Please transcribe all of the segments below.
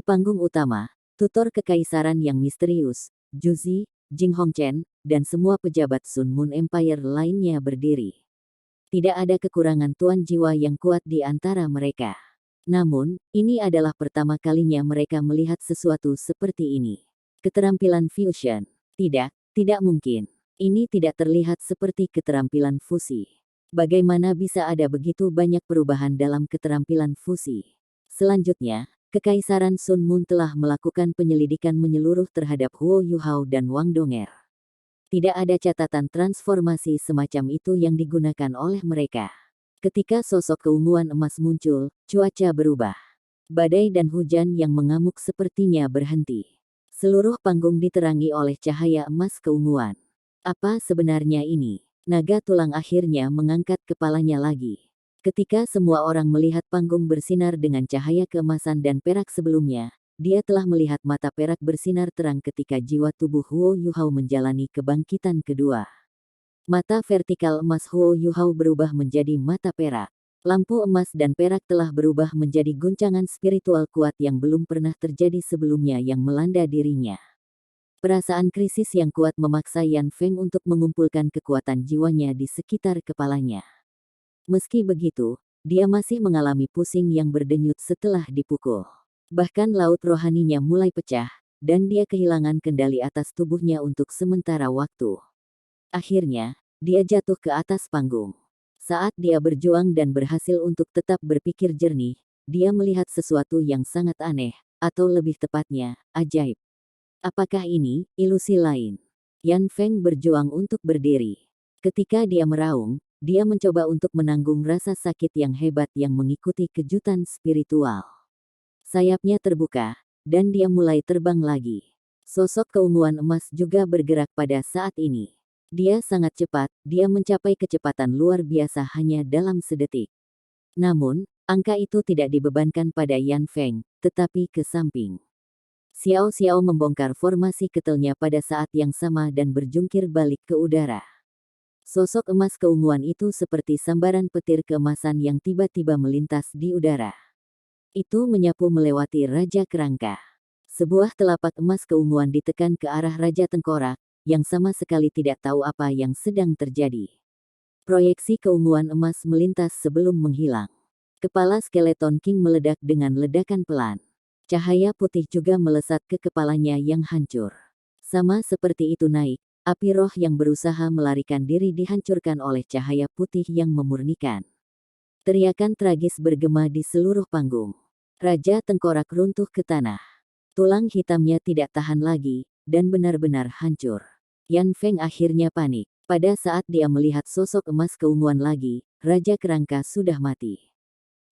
panggung utama, tutor kekaisaran yang misterius, Juzi, Jing Hongchen, dan semua pejabat Sun Moon Empire lainnya berdiri. Tidak ada kekurangan tuan jiwa yang kuat di antara mereka. Namun, ini adalah pertama kalinya mereka melihat sesuatu seperti ini. Keterampilan fusion. Tidak, tidak mungkin. Ini tidak terlihat seperti keterampilan fusi. Bagaimana bisa ada begitu banyak perubahan dalam keterampilan fusi? Selanjutnya, Kekaisaran Sun Moon telah melakukan penyelidikan menyeluruh terhadap Huo Yuhao dan Wang Donger. Tidak ada catatan transformasi semacam itu yang digunakan oleh mereka. Ketika sosok keunguan emas muncul, cuaca berubah. Badai dan hujan yang mengamuk sepertinya berhenti. Seluruh panggung diterangi oleh cahaya emas keunguan. Apa sebenarnya ini? Naga tulang akhirnya mengangkat kepalanya lagi. Ketika semua orang melihat panggung bersinar dengan cahaya keemasan dan perak sebelumnya, dia telah melihat mata perak bersinar terang ketika jiwa tubuh Huo Yuhao menjalani kebangkitan kedua. Mata vertikal emas Huo Yuhao berubah menjadi mata perak. Lampu emas dan perak telah berubah menjadi guncangan spiritual kuat yang belum pernah terjadi sebelumnya yang melanda dirinya. Perasaan krisis yang kuat memaksa Yan Feng untuk mengumpulkan kekuatan jiwanya di sekitar kepalanya. Meski begitu, dia masih mengalami pusing yang berdenyut setelah dipukul. Bahkan laut rohaninya mulai pecah, dan dia kehilangan kendali atas tubuhnya untuk sementara waktu. Akhirnya, dia jatuh ke atas panggung. Saat dia berjuang dan berhasil untuk tetap berpikir jernih, dia melihat sesuatu yang sangat aneh, atau lebih tepatnya, ajaib. Apakah ini ilusi lain? Yan Feng berjuang untuk berdiri. Ketika dia meraung, dia mencoba untuk menanggung rasa sakit yang hebat yang mengikuti kejutan spiritual. Sayapnya terbuka, dan dia mulai terbang lagi. Sosok keunguan emas juga bergerak pada saat ini. Dia sangat cepat, dia mencapai kecepatan luar biasa hanya dalam sedetik. Namun, angka itu tidak dibebankan pada Yan Feng, tetapi ke samping. Xiao Xiao membongkar formasi ketelnya pada saat yang sama dan berjungkir balik ke udara. Sosok emas keunguan itu seperti sambaran petir keemasan yang tiba-tiba melintas di udara. Itu menyapu melewati Raja Kerangka. Sebuah telapak emas keunguan ditekan ke arah Raja Tengkorak, yang sama sekali tidak tahu apa yang sedang terjadi. Proyeksi keunguan emas melintas sebelum menghilang. Kepala skeleton King meledak dengan ledakan pelan. Cahaya putih juga melesat ke kepalanya yang hancur. Sama seperti itu naik, api roh yang berusaha melarikan diri dihancurkan oleh cahaya putih yang memurnikan. Teriakan tragis bergema di seluruh panggung. Raja Tengkorak runtuh ke tanah. Tulang hitamnya tidak tahan lagi, dan benar-benar hancur. Yan Feng akhirnya panik. Pada saat dia melihat sosok emas keunguan lagi, Raja Kerangka sudah mati.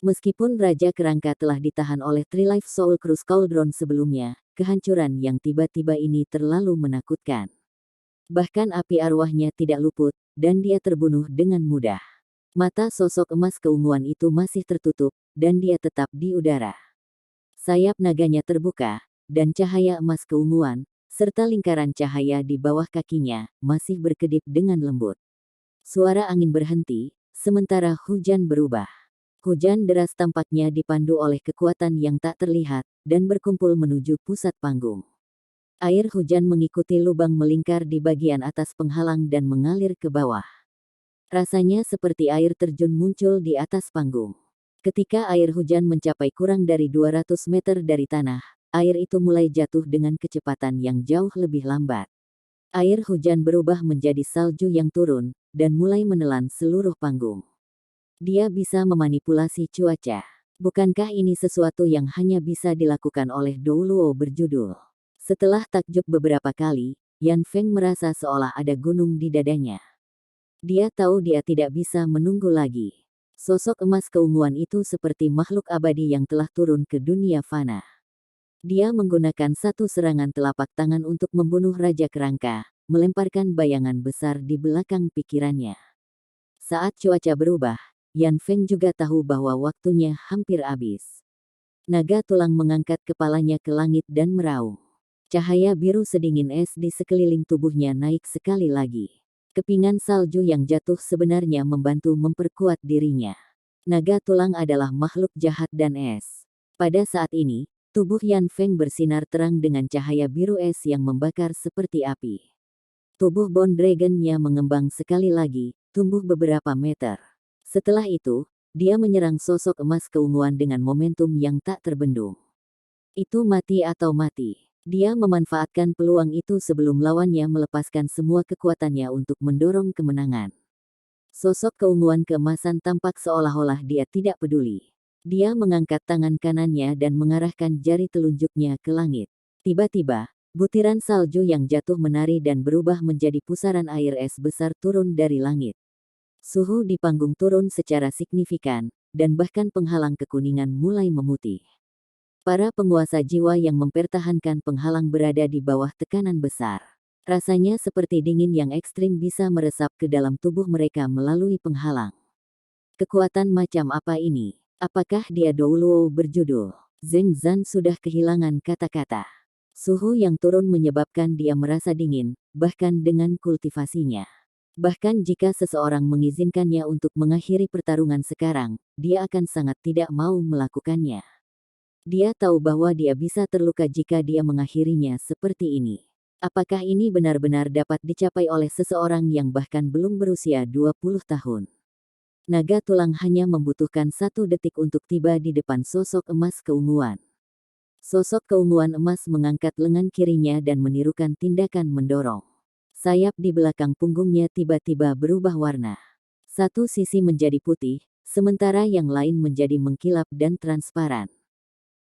Meskipun Raja Kerangka telah ditahan oleh Trilife Soul Cruise Cauldron sebelumnya, kehancuran yang tiba-tiba ini terlalu menakutkan. Bahkan api arwahnya tidak luput, dan dia terbunuh dengan mudah. Mata sosok emas keunguan itu masih tertutup, dan dia tetap di udara. Sayap naganya terbuka, dan cahaya emas keunguan, serta lingkaran cahaya di bawah kakinya, masih berkedip dengan lembut. Suara angin berhenti, sementara hujan berubah. Hujan deras tampaknya dipandu oleh kekuatan yang tak terlihat, dan berkumpul menuju pusat panggung. Air hujan mengikuti lubang melingkar di bagian atas penghalang dan mengalir ke bawah. Rasanya seperti air terjun muncul di atas panggung. Ketika air hujan mencapai kurang dari 200 meter dari tanah, air itu mulai jatuh dengan kecepatan yang jauh lebih lambat. Air hujan berubah menjadi salju yang turun, dan mulai menelan seluruh panggung. Dia bisa memanipulasi cuaca. Bukankah ini sesuatu yang hanya bisa dilakukan oleh Dou Luo berjudul? Setelah takjub beberapa kali, Yan Feng merasa seolah ada gunung di dadanya. Dia tahu dia tidak bisa menunggu lagi. Sosok emas keunguan itu seperti makhluk abadi yang telah turun ke dunia fana. Dia menggunakan satu serangan telapak tangan untuk membunuh Raja Kerangka, melemparkan bayangan besar di belakang pikirannya. Saat cuaca berubah, Yan Feng juga tahu bahwa waktunya hampir habis. Naga tulang mengangkat kepalanya ke langit dan meraung. Cahaya biru sedingin es di sekeliling tubuhnya naik sekali lagi. Kepingan salju yang jatuh sebenarnya membantu memperkuat dirinya. Naga tulang adalah makhluk jahat dan es. Pada saat ini, Tubuh Yan Feng bersinar terang dengan cahaya biru es yang membakar seperti api. Tubuh Bone Dragon-nya mengembang sekali lagi, tumbuh beberapa meter. Setelah itu, dia menyerang sosok emas keunguan dengan momentum yang tak terbendung. Itu mati atau mati. Dia memanfaatkan peluang itu sebelum lawannya melepaskan semua kekuatannya untuk mendorong kemenangan. Sosok keunguan keemasan tampak seolah-olah dia tidak peduli. Dia mengangkat tangan kanannya dan mengarahkan jari telunjuknya ke langit. Tiba-tiba, butiran salju yang jatuh menari dan berubah menjadi pusaran air es besar turun dari langit. Suhu di panggung turun secara signifikan, dan bahkan penghalang kekuningan mulai memutih. Para penguasa jiwa yang mempertahankan penghalang berada di bawah tekanan besar. Rasanya seperti dingin yang ekstrim bisa meresap ke dalam tubuh mereka melalui penghalang. Kekuatan macam apa ini? Apakah dia Douluo berjudul? Zheng Zan sudah kehilangan kata-kata. Suhu yang turun menyebabkan dia merasa dingin, bahkan dengan kultivasinya. Bahkan jika seseorang mengizinkannya untuk mengakhiri pertarungan sekarang, dia akan sangat tidak mau melakukannya. Dia tahu bahwa dia bisa terluka jika dia mengakhirinya seperti ini. Apakah ini benar-benar dapat dicapai oleh seseorang yang bahkan belum berusia 20 tahun? Naga tulang hanya membutuhkan 1 detik untuk tiba di depan sosok emas keunguan. Sosok keunguan emas mengangkat lengan kirinya dan menirukan tindakan mendorong. Sayap di belakang punggungnya tiba-tiba berubah warna. Satu sisi menjadi putih, sementara yang lain menjadi mengkilap dan transparan.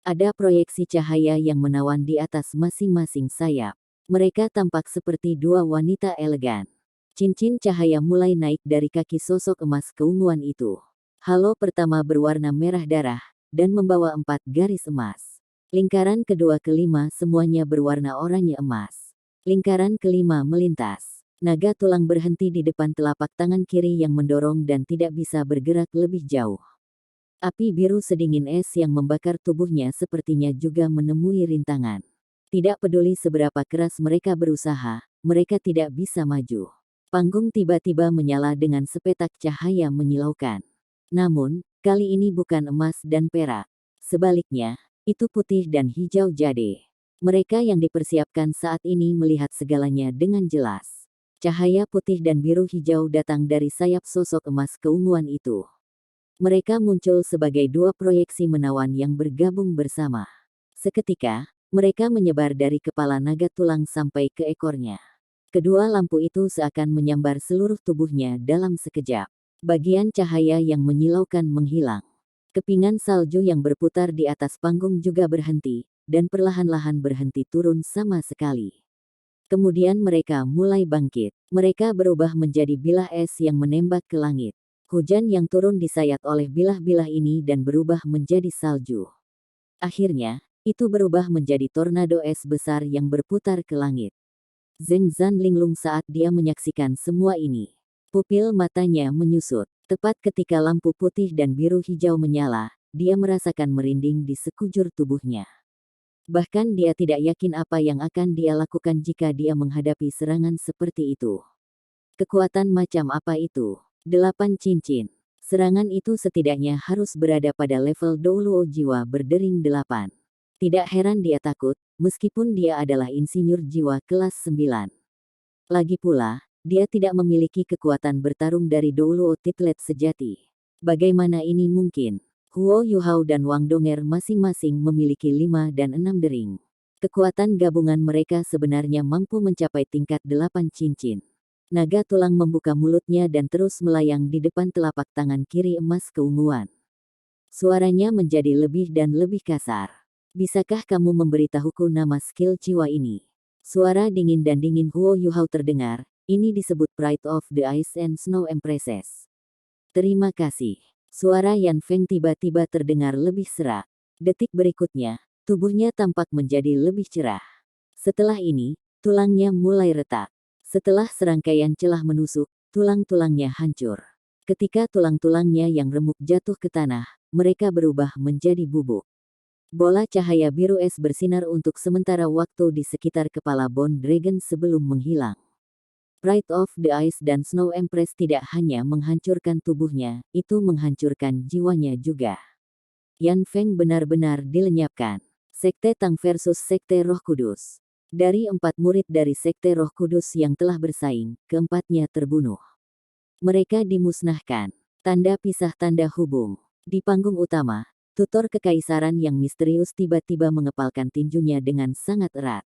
Ada proyeksi cahaya yang menawan di atas masing-masing sayap. Mereka tampak seperti 2 wanita elegan. Cincin cahaya mulai naik dari kaki sosok emas keunguan itu. Halo pertama berwarna merah darah, dan membawa 4 garis emas. Lingkaran kedua kelima semuanya berwarna oranye emas. Lingkaran kelima melintas. Naga tulang berhenti di depan telapak tangan kiri yang mendorong dan tidak bisa bergerak lebih jauh. Api biru sedingin es yang membakar tubuhnya sepertinya juga menemui rintangan. Tidak peduli seberapa keras mereka berusaha, mereka tidak bisa maju. Panggung tiba-tiba menyala dengan sepetak cahaya menyilaukan. Namun, kali ini bukan emas dan perak. Sebaliknya, itu putih dan hijau jade. Mereka yang dipersiapkan saat ini melihat segalanya dengan jelas. Cahaya putih dan biru hijau datang dari sayap sosok emas keunguan itu. Mereka muncul sebagai 2 proyeksi menawan yang bergabung bersama. Seketika, mereka menyebar dari kepala naga tulang sampai ke ekornya. Kedua lampu itu seakan menyambar seluruh tubuhnya dalam sekejap. Bagian cahaya yang menyilaukan menghilang. Kepingan salju yang berputar di atas panggung juga berhenti, dan perlahan-lahan berhenti turun sama sekali. Kemudian mereka mulai bangkit. Mereka berubah menjadi bilah es yang menembak ke langit. Hujan yang turun disayat oleh bilah-bilah ini dan berubah menjadi salju. Akhirnya, itu berubah menjadi tornado es besar yang berputar ke langit. Zheng Zan linglung saat dia menyaksikan semua ini. Pupil matanya menyusut. Tepat ketika lampu putih dan biru hijau menyala, dia merasakan merinding di sekujur tubuhnya. Bahkan dia tidak yakin apa yang akan dia lakukan jika dia menghadapi serangan seperti itu. Kekuatan macam apa itu? 8 cincin. Serangan itu setidaknya harus berada pada level Douluo jiwa berdering 8. Tidak heran dia takut, meskipun dia adalah insinyur jiwa kelas 9. Lagi pula, dia tidak memiliki kekuatan bertarung dari Douluo Titlet sejati. Bagaimana ini mungkin? Huo Yuhao dan Wang Donger masing-masing memiliki 5 dan 6 dering. Kekuatan gabungan mereka sebenarnya mampu mencapai tingkat 8 cincin. Naga tulang membuka mulutnya dan terus melayang di depan telapak tangan kiri emas keunguan. Suaranya menjadi lebih dan lebih kasar. Bisakah kamu memberitahuku nama skill jiwa ini? Suara dingin dan dingin Huo Yuhao terdengar, ini disebut Pride of the Ice and Snow Empresses. Terima kasih. Suara Yan Feng tiba-tiba terdengar lebih serak. Detik berikutnya, tubuhnya tampak menjadi lebih cerah. Setelah ini, tulangnya mulai retak. Setelah serangkaian celah menusuk, tulang-tulangnya hancur. Ketika tulang-tulangnya yang remuk jatuh ke tanah, mereka berubah menjadi bubuk. Bola cahaya biru es bersinar untuk sementara waktu di sekitar kepala Bone Dragon sebelum menghilang. Pride of the Ice dan Snow Empress tidak hanya menghancurkan tubuhnya, itu menghancurkan jiwanya juga. Yan Feng benar-benar dilenyapkan. Sekte Tang versus Sekte Roh Kudus. Dari 4 murid dari Sekte Roh Kudus yang telah bersaing, keempatnya terbunuh. Mereka dimusnahkan. Tanda pisah tanda hubung. Di panggung utama, tutor kekaisaran yang misterius tiba-tiba mengepalkan tinjunya dengan sangat erat.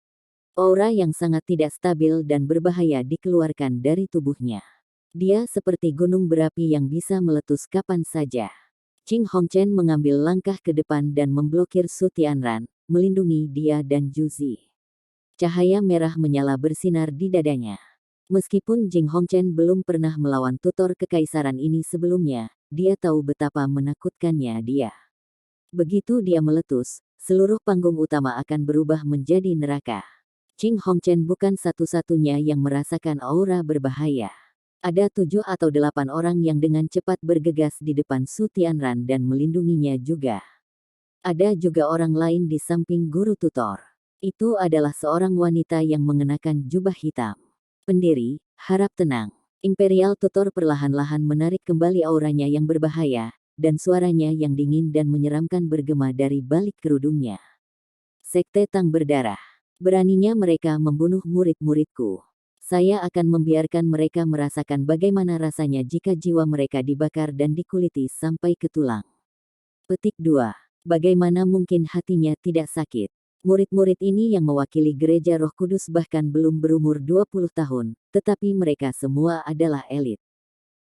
Aura yang sangat tidak stabil dan berbahaya dikeluarkan dari tubuhnya. Dia seperti gunung berapi yang bisa meletus kapan saja. Qing Hongchen mengambil langkah ke depan dan memblokir Su Tianran, melindungi dia dan Juzi. Cahaya merah menyala bersinar di dadanya. Meskipun Jing Hongchen belum pernah melawan tutor kekaisaran ini sebelumnya, dia tahu betapa menakutkannya dia. Begitu dia meletus, seluruh panggung utama akan berubah menjadi neraka. Qing Hongchen bukan satu-satunya yang merasakan aura berbahaya. Ada 7 atau 8 orang yang dengan cepat bergegas di depan Su Tianran dan melindunginya juga. Ada juga orang lain di samping guru tutor. Itu adalah seorang wanita yang mengenakan jubah hitam. Pendiri, harap tenang. Imperial Tutor perlahan-lahan menarik kembali auranya yang berbahaya, dan suaranya yang dingin dan menyeramkan bergema dari balik kerudungnya. Sekte Tang berdarah. Beraninya mereka membunuh murid-muridku. Saya akan membiarkan mereka merasakan bagaimana rasanya jika jiwa mereka dibakar dan dikuliti sampai ke tulang. Petik 2. Bagaimana mungkin hatinya tidak sakit? Murid-murid ini yang mewakili Gereja Roh Kudus bahkan belum berumur 20 tahun, tetapi mereka semua adalah elit.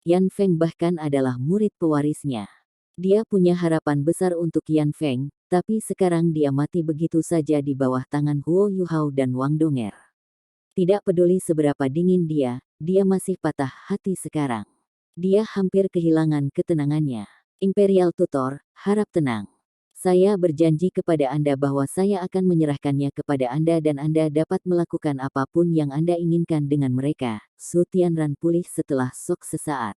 Yan Feng bahkan adalah murid pewarisnya. Dia punya harapan besar untuk Yan Feng, tapi sekarang dia mati begitu saja di bawah tangan Huo Yuhao dan Wang Donger. Tidak peduli seberapa dingin dia masih patah hati sekarang. Dia hampir kehilangan ketenangannya. Imperial Tutor, harap tenang. Saya berjanji kepada Anda bahwa saya akan menyerahkannya kepada Anda dan Anda dapat melakukan apapun yang Anda inginkan dengan mereka. Su Tianran pulih setelah sok sesaat.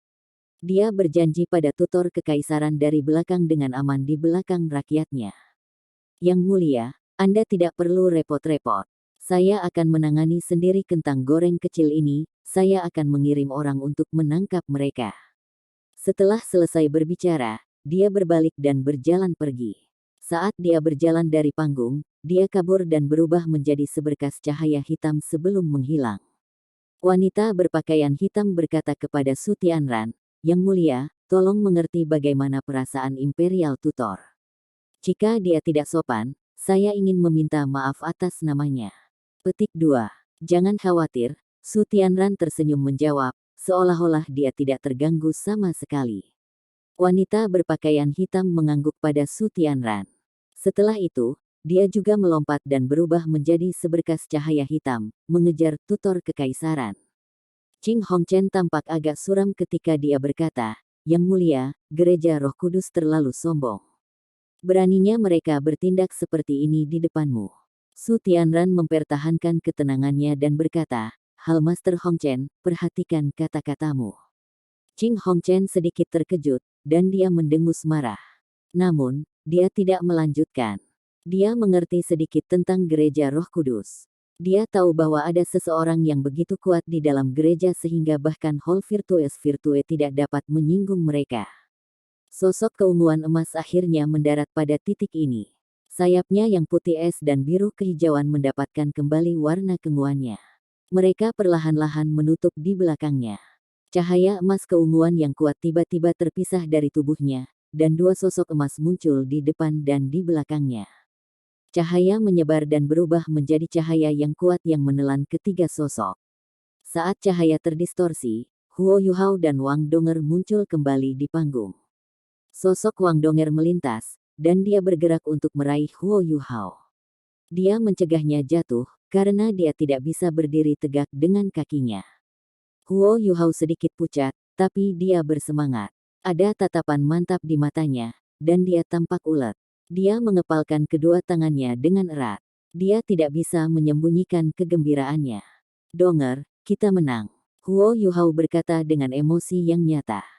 Dia berjanji pada tutor kekaisaran dari belakang dengan aman di belakang rakyatnya. Yang mulia, Anda tidak perlu repot-repot. Saya akan menangani sendiri kentang goreng kecil ini, saya akan mengirim orang untuk menangkap mereka. Setelah selesai berbicara, dia berbalik dan berjalan pergi. Saat dia berjalan dari panggung, dia kabur dan berubah menjadi seberkas cahaya hitam sebelum menghilang. Wanita berpakaian hitam berkata kepada Su Tianran, "Yang mulia, tolong mengerti bagaimana perasaan Imperial Tutor. Jika dia tidak sopan, saya ingin meminta maaf atas namanya." Petik 2. Jangan khawatir, Su Tianran tersenyum menjawab, seolah-olah dia tidak terganggu sama sekali. Wanita berpakaian hitam mengangguk pada Su Tianran. Setelah itu, dia juga melompat dan berubah menjadi seberkas cahaya hitam, mengejar tutor kekaisaran. Qing Hongchen tampak agak suram ketika dia berkata, "Yang mulia, Gereja Roh Kudus terlalu sombong. Beraninya mereka bertindak seperti ini di depanmu." Su Tianran mempertahankan ketenangannya dan berkata, "Hal Master Hongchen, perhatikan kata-katamu." Qing Hongchen sedikit terkejut, dan dia mendengus marah. Namun, dia tidak melanjutkan. Dia mengerti sedikit tentang Gereja Roh Kudus. Dia tahu bahwa ada seseorang yang begitu kuat di dalam gereja sehingga bahkan Hall Virtues Virtue tidak dapat menyinggung mereka. Sosok keunguan emas akhirnya mendarat pada titik ini. Sayapnya yang putih es dan biru kehijauan mendapatkan kembali warna keunguannya. Mereka perlahan-lahan menutup di belakangnya. Cahaya emas keunguan yang kuat tiba-tiba terpisah dari tubuhnya, dan 2 sosok emas muncul di depan dan di belakangnya. Cahaya menyebar dan berubah menjadi cahaya yang kuat yang menelan ketiga sosok. Saat cahaya terdistorsi, Huo Yuhao dan Wang Donger muncul kembali di panggung. Sosok Wang Donger melintas, dan dia bergerak untuk meraih Huo Yuhao. Dia mencegahnya jatuh, karena dia tidak bisa berdiri tegak dengan kakinya. Huo Yuhao sedikit pucat, tapi dia bersemangat. Ada tatapan mantap di matanya, dan dia tampak ulet. Dia mengepalkan kedua tangannya dengan erat. Dia tidak bisa menyembunyikan kegembiraannya. "Donger, kita menang," Huo Yuhao berkata dengan emosi yang nyata.